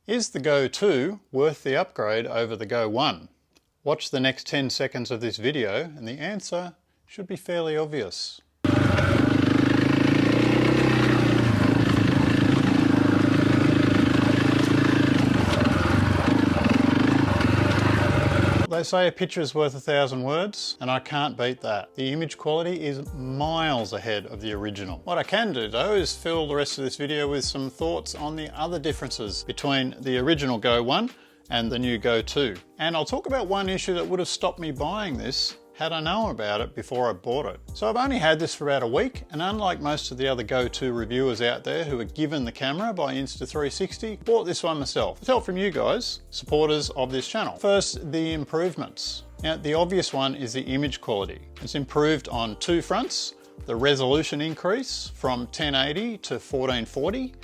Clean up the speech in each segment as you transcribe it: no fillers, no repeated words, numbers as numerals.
Is the Go 2 worth the upgrade over the Go 1? Watch the next 10 seconds of this video and the answer should be fairly obvious. They say a picture is worth 1,000 words, and I can't beat that. The image quality is miles ahead of the original. What I can do though is fill the rest of this video with some thoughts on the other differences between the original Go 1 and the new Go 2. And I'll talk about one issue that would have stopped me buying this had I known about it before I bought it. So I've only had this for about a week, and unlike most of the other Go 2 reviewers out there who are given the camera by Insta360, bought this one myself. With help from you guys, supporters of this channel. First, the improvements. Now, the obvious one is the image quality. It's improved on two fronts: the resolution increase from 1080 to 1440,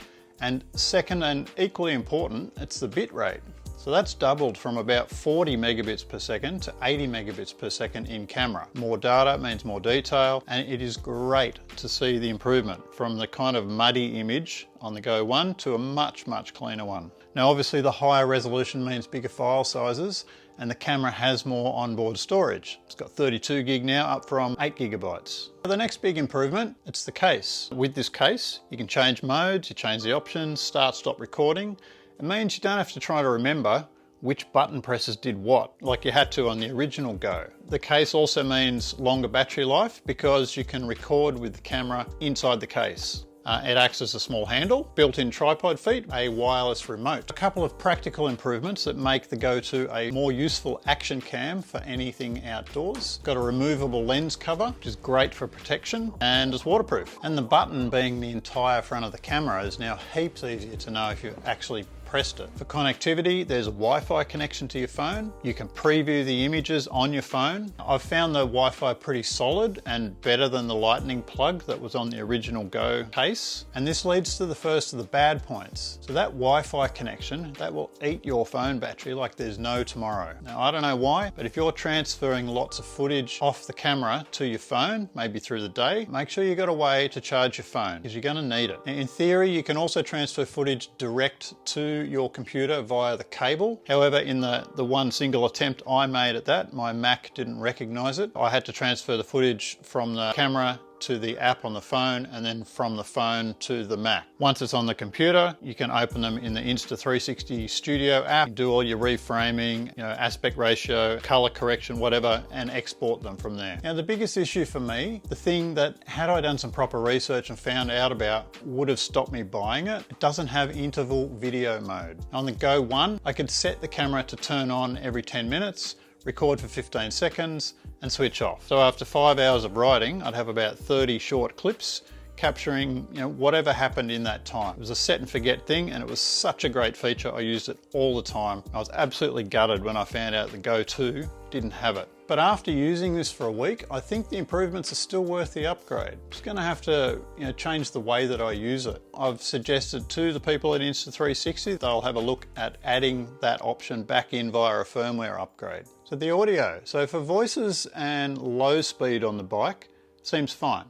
and second and equally important, it's the bit rate. So that's doubled from about 40 megabits per second to 80 megabits per second in camera. More data means more detail, and it is great to see the improvement from the kind of muddy image on the Go 1 to a much cleaner one. Now obviously the higher resolution means bigger file sizes, and the camera has more onboard storage. It's got 32 gig now, up from 8 gigabytes. The next big improvement, it's the case. With this case, you can change modes, you change the options, start, stop recording. It means you don't have to try to remember which button presses did what, like you had to on the original Go. The case also means longer battery life because you can record with the camera inside the case. It acts as a small handle, built-in tripod feet, a wireless remote. A couple of practical improvements that make the Go 2 a more useful action cam for anything outdoors. Got a removable lens cover, which is great for protection, and it's waterproof. And the button being the entire front of the camera is now heaps easier to know if you actually pressed it. For connectivity, there's a Wi-Fi connection to your phone. You can preview the images on your phone. I've found the Wi-Fi pretty solid and better than the lightning plug that was on the original Go case. And this leads to the first of the bad points. So that Wi-Fi connection, that will eat your phone battery like there's no tomorrow. Now, I don't know why, but if you're transferring lots of footage off the camera to your phone, maybe through the day, make sure you've got a way to charge your phone because you're going to need it. In theory, you can also transfer footage direct to your computer via the cable. However, in the one single attempt I made at that, my Mac didn't recognize it. I had to transfer the footage from the camera to the app on the phone, and then from the phone to the Mac. Once it's on the computer, you can open them in the Insta360 Studio app, do all your reframing, aspect ratio, color correction, whatever, and export them from there. Now, the biggest issue for me, the thing that had I done some proper research and found out about would have stopped me buying it, it doesn't have interval video mode. On the Go 1, I could set the camera to turn on every 10 minutes, record for 15 seconds and switch off. So after 5 hours of riding, I'd have about 30 short clips capturing whatever happened in that time. It was a set and forget thing, and it was such a great feature. I used it all the time. I was absolutely gutted when I found out the Go 2 didn't have it. But after using this for a week, I think the improvements are still worth the upgrade. I'm just going to have to change the way that I use it. I've suggested to the people at Insta360 they'll have a look at adding that option back in via a firmware upgrade. So the audio. So for voices and low speed on the bike, seems fine.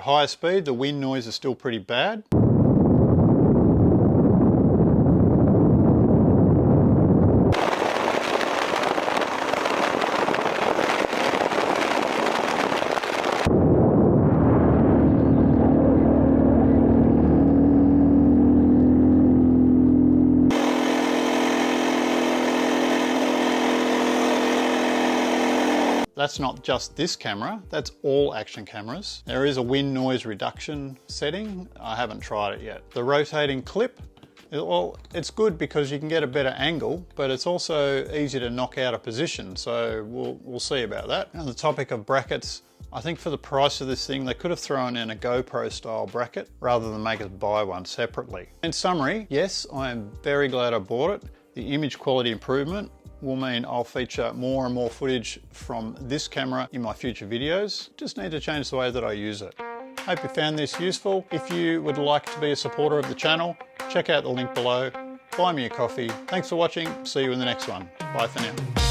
Higher speed, the wind noise is still pretty bad. That's not just this camera, that's all action cameras. There is a wind noise reduction setting. I haven't tried it yet. The rotating clip, well, it's good because you can get a better angle, but it's also easy to knock out a position, so we'll see about that. On the topic of brackets, I think for the price of this thing, they could have thrown in a GoPro style bracket rather than make us buy one separately. In summary, yes, I am very glad I bought it. The image quality improvement will mean I'll feature more and more footage from this camera in my future videos. Just need to change the way that I use it. Hope you found this useful. If you would like to be a supporter of the channel, check out the link below. Buy me a coffee. Thanks for watching. See you in the next one. Bye for now.